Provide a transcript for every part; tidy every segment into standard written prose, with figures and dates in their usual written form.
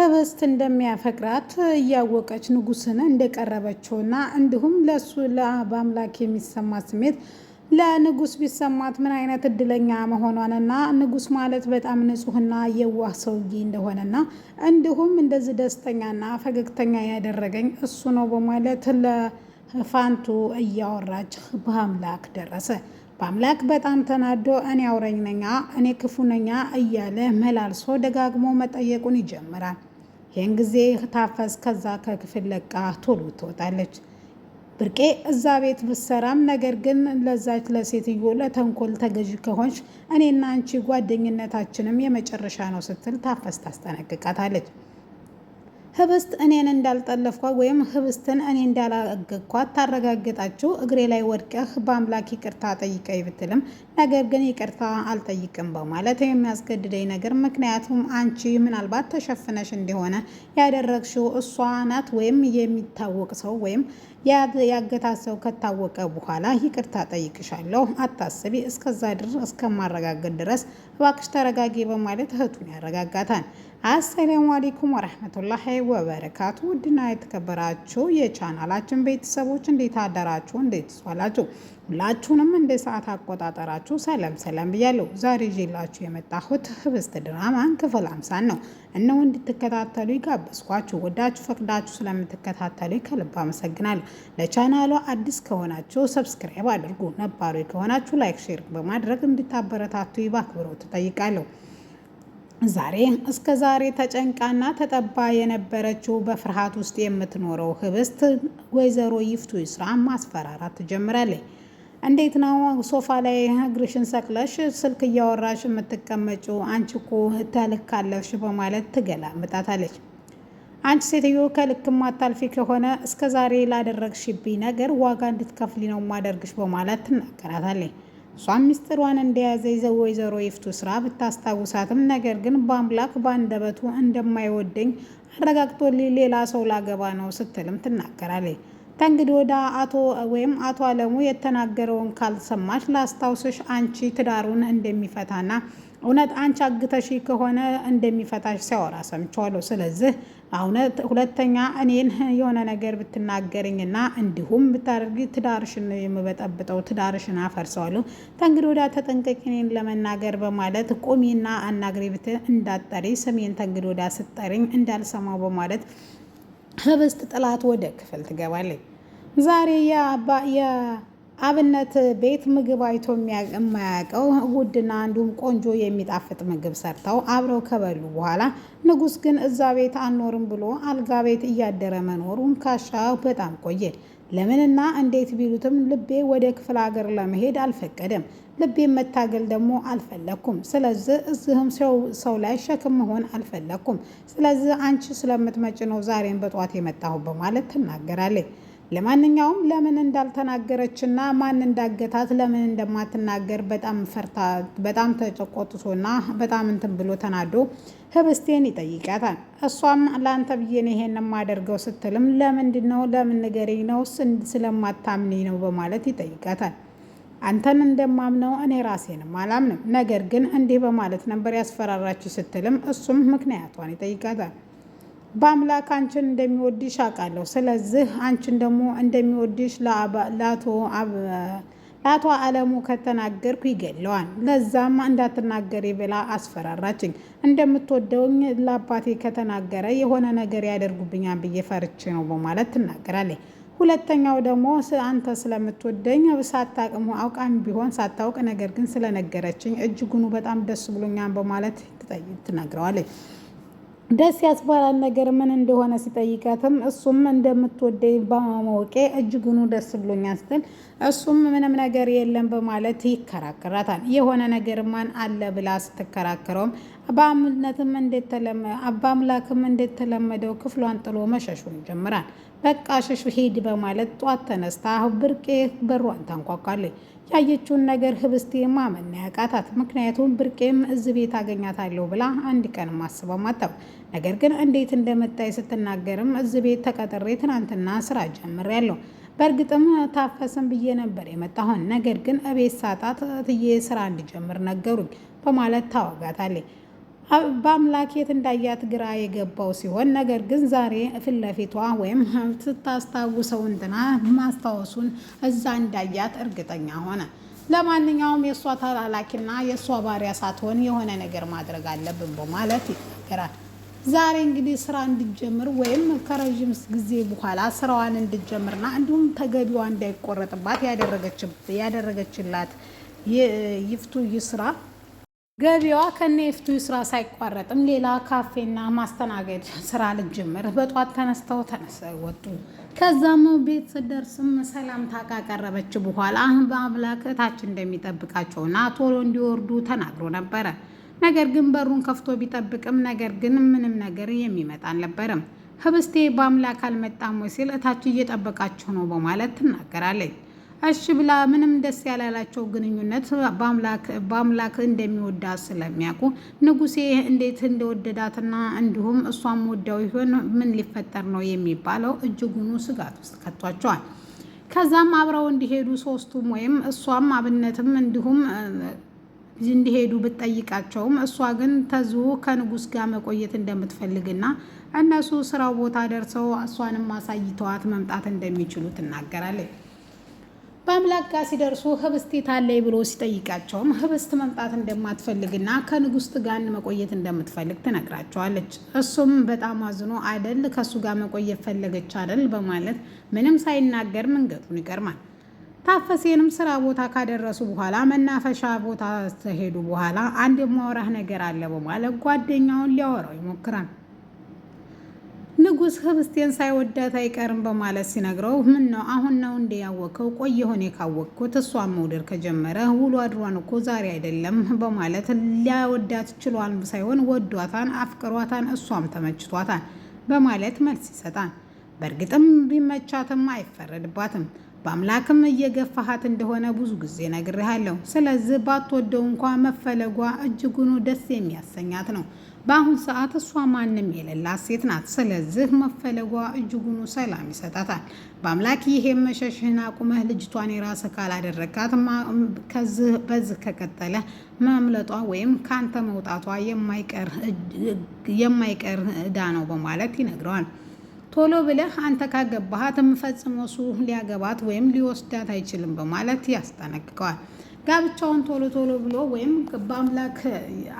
ህብስት እንደሚያፈቅራት እያወቀች ንጉስን እንደቀረበችውና እንዲሁም ለሱ በአምላክ የሚሰማ ስሜት ለንጉስ ቢሰማት ምን አይነት እድለኛ መሆኗንና ንጉስ ማለት በጣም ንጹህና የዋህ ሰውዬ እንደሆነና እንዲሁም እንደዚህ ደስተኛና ፈገግተኛ ያደረገኝ እሱ ነው በማለት ለፋንቱ እያወራች በአምላክ ደረሰ። በአምላክ በጣም ተናዶ እኔ አውሬኝ ነኛ እኔ ክፉ ነኛ እያለ መላልሶ ደጋግሞ መጠየቁን ይጀምራል። ይህን ጊዜ ታፈስ ከዛ ከክፍል ለቃ ቶሎ ትወጣለች። ብርቄ እዛ ቤት ብሰራም ነገር ግን ለዛች ለሴትዮ ለተንኮል ተገዥ ከሆንሽ እኔና አንቺ ጓደኝነታችንም የመጨረሻ ነው ስትል ታፈስ ታስጠነቅቃታለች። ህብስት እኔን እንዳልጠለፍኳት ወይም ህብስትን እኔ እንዳላገግኳት ታረጋግጣችሁ እግሬ ላይ ወድቀህ በአምላክ ይቅርታ ጠይቀኝ ብትልም ነገር ግን ይቅርታ አልጠይቅም በማለት የሚያስገድደኝ ነገር ምክንያቱም አንቺ ምናልባት ተሸፍነሽ እንደሆነ ያደረግሽው እሷ ናት ወይም የሚታወቅ ሰው ወይም ያገታት ሰው ከታወቀ በኋላ ይቅርታ ጠይቅሻለሁ፣ አታስቢ፣ እስከዛ ድረስ እስከማረጋገጥ ድረስ እባክሽ ተረጋጊ በማለት እህቱን ያረጋጋታል። አሰላሙ አለይኩም ወራህመቱላሂ ወበረካቱ። ውድና የተከበራችሁ የቻናላችን ቤተሰቦች እንዴት አደራችሁ? እንዴት ዋላችሁ? ሁላችሁንም እንደ ሰዓት አቆጣጠራችሁ ሰላም ብያለሁ። ዛሬ ይዤላችሁ የመጣሁት ህብስት ድራማን ክፍል 50 ነው። እነሆ እንድትከታተሉ ይጋበዝኳችሁ። ወዳችሁ ፈቅዳችሁ ስለምትከታተሉ ከልብ አመሰግናለሁ። ለቻናሉ አዲስ ከሆናችሁ ሰብስክራይብ አድርጉ፣ ነባሩ ከሆናችሁ ላይክ፣ ሼር በማድረግ እንድታበረታቱ በአክብሮት እጠይቃለሁ። እስከ ዛሬ ተጨንቃና ተጠባ የነበረችው በፍርሃት ውስጥ የምትኖረው ህብስት ወይዘሮ ይፍቱ ይስራ ማስፈራራት ትጀምራለች። እንዴት ነው ሶፋ ላይ እግርሽን ሰቅለሽ ስልክ እያወራሽ የምትቀመጪው? አንቺ እኮ ተልካለሽ በማለት ትገላምጣታለች። አንቺ ሴትዮ ከልክ ማታልፊ ከሆነ እስከ ዛሬ ላደረግሽብኝ ነገር ዋጋ እንድትከፍሊ ነው ማደርግሽ በማለት ትናገራታለች። እሷም ሚስጥሯን እንደያዘ ወይዘሮ ይፍቱ ስራ ብታስታውሳትም ነገር ግን በአምላክ በአንደበቱ እንደማይወደኝ አረጋግጦልኝ ሌላ ሰው ላገባ ነው ስትልም ትናገራለች። ከእንግዲህ ወደ አቶ አለሙ የተናገረውን ካልሰማሽ ላስታውስሽ አንቺ ትዳሩን እንደሚፈታና እውነት አንቺ አግተሽ ከሆነ እንደሚፈታሽ ሲያወራ ሰምቼዋለሁ። ስለዚህ ሁለተኛ እኔን የሆነ ነገር ብትናገርኝና እንዲሁም ብታደርጊ ትዳርሽን የምበጠብጠው ትዳርሽን አፈርሰዋለሁ። ከእንግዲህ ወዲያ ተጠንቀቂ እኔን ለመናገር በማለት ቆሚና አናግሪ ብት እንዳጠሪ ስሜን ከእንግዲህ ወዲያ ስጠሪኝ እንዳልሰማው በማለት ህብስት ጥላት ወደ ክፍል ትገባለች። ዛሬ የአብነት ቤት ምግብ አይቶ የማያውቀው ውድና እንዲሁም ቆንጆ የሚጣፍጥ ምግብ ሰርተው አብረው ከበሉ በኋላ ንጉስ ግን እዛ ቤት አልኖርም ብሎ አልጋ ቤት እያደረ መኖሩን ካሻ በጣም ቆየ። ለምንና እንዴት ቢሉትም ልቤ ወደ ክፍለ ሀገር ለመሄድ አልፈቀደም። ልቤን መታገል ደግሞ አልፈለኩም። ስለዚህ እዚህም ሰው ላይ ሸክም መሆን አልፈለኩም። ስለዚህ አንቺ ስለምትመጭ ነው ዛሬን በጧት የመጣሁ በማለት ትናገራለች። ለማንኛውም ለምን እንዳልተናገረችና ማን እንዳገታት ለምን እንደማትናገር በጣም ፈርታ በጣም ተቆጥቶና በጣም እንትን ብሎ ተናዶ ህብስቴን ይጠይቃታል። እሷም ለአንተ ብዬ ነው ይሄን የማደርገው ስትልም ለምንድነው ለምን ንገረኝ ነው ስለማታምኒ ነው በማለት ይጠይቃታል። አንተን እንደማምነው እኔ ራሴንም አላምንም፣ ነገር ግን እንዲህ በማለት ነበር ያስፈራራች ስትልም እሱም ምክንያቷን ይጠይቃታል። በአምላክ አንቺን እንደሚወድሽ አውቃለሁ። ስለዚህ አንቺን ደግሞ እንደሚወድሽ ለአቶ አለሙ ከተናገርኩ ይገለዋል። ለዛም እንዳትናገሪ ብላ አስፈራራችኝ። እንደምትወደውኝ ለአባቴ ከተናገረ የሆነ ነገር ያደርጉብኛል ብዬ ፈርቼ ነው በማለት ትናገራለች። ሁለተኛው ደግሞ አንተ ስለምትወደኝ ሳታውቅም አውቃም ቢሆን ሳታውቅ ነገር ግን ስለነገረችኝ እጅጉኑ በጣም ደስ ብሎኛል በማለት ትነግረዋለች። ደስ ያስባላል ነገር ምን እንደሆነ ሲጠይቃትም እሱም እንደምትወደኝ በማወቄ እጅጉኑ ደስ ብሎኛል ስትል እሱም ምንም ነገር የለም በማለት ይከራከራታል። የሆነ ነገር ማን አለ ብላ ስትከራከረውም በአምላክም እንደተለመደው ክፍሏን ጥሎ መሸሹን ይጀምራል። በቃ ሸሹ ሄድ በማለት ጧት ተነስታ ብርቄ በሯን ታንኳኳለች። ያየችውን ነገር ህብስቴ ማመን ያቃታት። ምክንያቱም ብርቄም እዚህ ቤት አገኛታለሁ ብላ አንድ ቀን ማስበው ማጣው። ነገር ግን እንዴት እንደመጣይ ስትናገርም እዚህ ቤት ተቀጥሬ ትናንትና ስራ ጀምሬያለሁ። በእርግጥም ታፈሰን ብዬ ነበር የመጣሁን፣ ነገር ግን እቤት ሳጣት እትዬ ስራ እንዲጀምር ነገሩኝ በማለት ታወጋታለች። በአምላክ የት እንዳያት ግራ የገባው ሲሆን ነገር ግን ዛሬ ፊት ለፊቷ ወይም ስታስታውሰው ማስታወሱን እዛ እንዳያት እርግጠኛ ሆነ። ለማንኛውም የእሷ ተላላኪና የእሷ ባሪያ ሳትሆን የሆነ ነገር ማድረግ አለብን በማለት ይናገራል። ዛሬ እንግዲህ ስራ እንድጀምር ወይም ከረዥም ጊዜ በኋላ ስራዋን እንድጀምርና እንዲሁም ተገቢዋ እንዳይቆረጥባት ያደረገችላት ይፍቱ ይስራ ገቢዋ ከነ ይፍቱ ይስራ ሳይቋረጥም ሌላ ካፌና ማስተናገድ ስራ ልጀምር በጧት ተነስተው ወጡ። ከዛም ቤት ስደርስም ሰላምታ ካቀረበች በኋላ በአምላክ ታች እንደሚጠብቃቸውና ቶሎ እንዲወርዱ ተናግሮ ነበረ። ነገር ግን በሩን ከፍቶ ቢጠብቅም ነገር ግን ምንም ነገር የሚመጣ አልነበረም። ህብስቴ በአምላክ አልመጣም ወይ ሲል እታች እየጠበቃችሁ ነው በማለት ትናገራለች። እሺ ብላ ምንም ደስ ያላላቸው ግንኙነት በአምላክ እንደሚወዳት ስለሚያውቁ ንጉሴ እንዴት እንደወደዳትና እንዲሁም እሷም ወዳው ይሆን ምን ሊፈጠር ነው የሚባለው እጅጉኑ ስጋት ውስጥ ከቷቸዋል። ከዛም አብረው እንዲሄዱ ሶስቱም ወይም እሷም አብነትም እንዲሁም እንዲሄዱ ብትጠይቃቸውም እሷ ግን ተዝሁ ከንጉስ ጋር መቆየት እንደምትፈልግና እነሱ ስራው ቦታ ደርሰው እሷንም አሳይተዋት መምጣት እንደሚችሉ ትናገራለች። በአምላክ ጋር ሲደርሱ ህብስት ታለይ ብሎ ሲጠይቃቸውም ህብስት መምጣት እንደማትፈልግና ከንጉስ ጋር መቆየት እንደምትፈልግ ትነግራቸዋለች። እሱም በጣም አዝኖ አይደል ከሱ ጋር መቆየት ፈለገች አይደል በማለት ምንም ሳይናገር መንገዱን ይቀርማል። ታፈሴንም ስራ ቦታ ካደረሱ በኋላ መናፈሻ ቦታ ተሄዱ በኋላ አንድ የማወራህ ነገር አለ በማለት ጓደኛውን ሊያወራው ይሞክራል። ንጉስ ህብስቴን ሳይወዳት አይቀርም በማለት ሲነግረው ምን ነው አሁን ነው እንደ ያወቀው ቆየ ሆኔ ካወቅኩት እሷን መውደድ ከጀመረ ውሎ አድሯን እኮ ዛሬ አይደለም በማለት ሊያወዳት ችሏል ሳይሆን ወዷታን አፍቅሯታን እሷም ተመችቷታን በማለት መልስ ይሰጣል። በእርግጥም ቢመቻትም አይፈረድባትም። በአምላክም እየገፋሃት እንደሆነ ብዙ ጊዜ ነግሬሃለሁ። ስለዚህ ባትወደው እንኳን መፈለጓ እጅጉኑ ደስ የሚያሰኛት ነው። በአሁን ሰዓት እሷ ማንም የሌላት ሴት ናት። ስለዚህ መፈለጓ እጅጉኑ ሰላም ይሰጣታል። በአምላክ ይሄ መሸሽህን አቁመህ ልጅቷን የራስህ ካላደረካት በዚህ ከቀጠለ መምለጧ ወይም ካንተ መውጣቷ የማይቀር ዕዳ ነው በማለት ይነግረዋል። ቶሎ ብለህ አንተ ካገባሃት ፈጽሞ እሱ ሊያገባት ወይም ሊወስዳት አይችልም በማለት ያስጠነቅቀዋል። ጋብቻውን ቶሎ ብሎ ወይም በአምላክ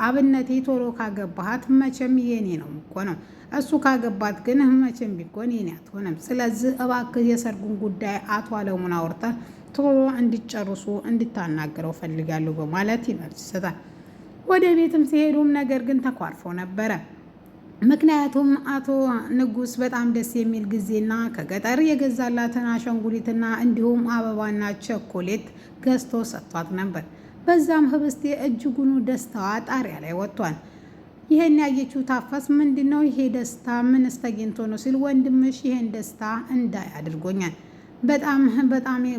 አብነቴ ቶሎ ካገባሃት መቼም የኔ ነው እኮ ነው። እሱ ካገባት ግን መቼም ቢሆን የኔ አትሆንም። ስለዚህ እባክህ የሰርጉን ጉዳይ አቶ አለሙን አውርተህ ቶሎ እንዲጨርሱ እንድታናገረው ፈልጋለሁ በማለት መልስ ይሰጣል። ወደ ቤትም ሲሄዱም ነገር ግን ተኳርፈው ነበረ። ምክንያቱም አቶ ንጉስ በጣም ደስ የሚል ጊዜና ከገጠር የገዛላትን አሻንጉሊትና እንዲሁም አበባና ቸኮሌት ገዝቶ ሰጥቷት ነበር። በዛም ህብስቴ እጅጉኑ ደስታዋ ጣሪያ ላይ ወጥቷል። ይሄን ያየችው ታፈስ ምንድነው ይሄ ደስታ ምንስ ተገኝቶ ነው ሲል ወንድምሽ ይሄን ደስታ እንዳይ አድርጎኛል። በጣም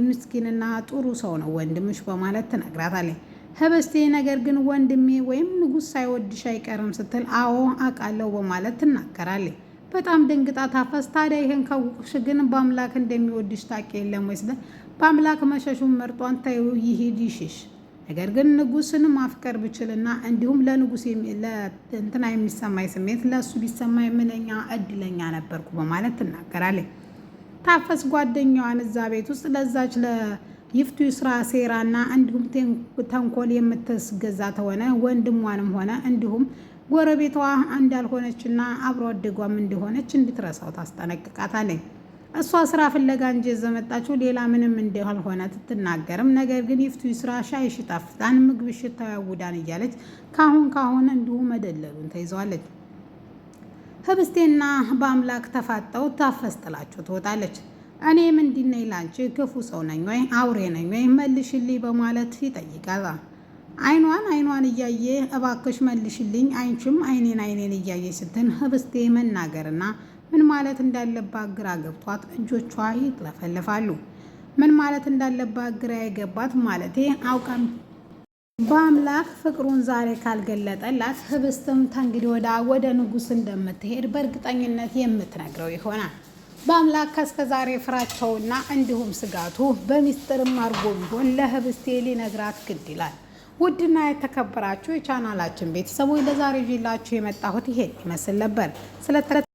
ምስኪንና ጥሩ ሰው ነው ወንድምሽ በማለት ትነግራታለች። ህብስቴ ነገር ግን ወንድሜ ወይም ንጉስ ሳይወድሽ አይቀርም ስትል አዎ አውቃለሁ በማለት ትናገራለች። በጣም ደንግጣ ታፈስ ታዲያ ይሄን ካወቅሽ ግን በአምላክ እንደሚወድሽ ታውቂ የለም ወይ ስትል በአምላክ መሸሹን መርጧን ታዩ ይሄድ ይሽሽ። ነገር ግን ንጉስን ማፍቀር ብችልና እንዲሁም ለንጉስ ለእንትና የሚሰማኝ ስሜት ለሱ ቢሰማኝ ምንኛ እድለኛ ነበርኩ በማለት ትናገራለች። ታፈስ ጓደኛዋን እዛ ቤት ውስጥ ለዛች ይፍቱ ይስራ ሴራና እንዲሁም ተንኮል የምትስገዛ ተሆነ ወንድሟንም ሆነ እንዲሁም ጎረቤቷ እንዳልሆነችና አብሮ አደጓም እንደሆነች እንድትረሳው ታስጠነቅቃታለች። እሷ ስራ ፍለጋ እንጂ ዘመጣችው ሌላ ምንም እንዳልሆነ ትናገርም። ነገር ግን ይፍቱ ይስራ ሻይ ሽጣፍጣን ምግብ ሽታው ያውዳን እያለች ካሁን እንዲሁ መደለሉን ተይዘዋለች። ህብስቴና በአምላክ ተፋጠው ታፈስ ጥላቸው ትወጣለች። እኔ ምንድነው ላንቺ ክፉ ሰው ነኝ ወይ አውሬ ነኝ ወይ መልሽልኝ በማለት ይጠይቃታል። አይኗን እያየ እባክሽ መልሽልኝ አንቺም አይኔን እያየ ስትል ህብስቴ መናገርና ምን ማለት እንዳለባት ግራ ገብቷት እጆቿ ይጥለፈለፋሉ። ምን ማለት እንዳለባት ግራ የገባት ማለቴ አውቃም በአምላክ ፍቅሩን ዛሬ ካልገለጠላት ህብስትም ተንግዲህ ወደ ንጉስ እንደምትሄድ በእርግጠኝነት የምትነግረው ይሆናል። በአምላክ ከስከዛሬ ፍራቸውና እንዲሁም ስጋቱ በሚስጥርም አድርጎ ቢሆን ለህብስቴ ሊነግራት ግድ ይላል። ውድና የተከበራችሁ የቻናላችን ቤተሰቦች ለዛሬ ይዤላችሁ የመጣሁት ይሄ ይመስል ነበር።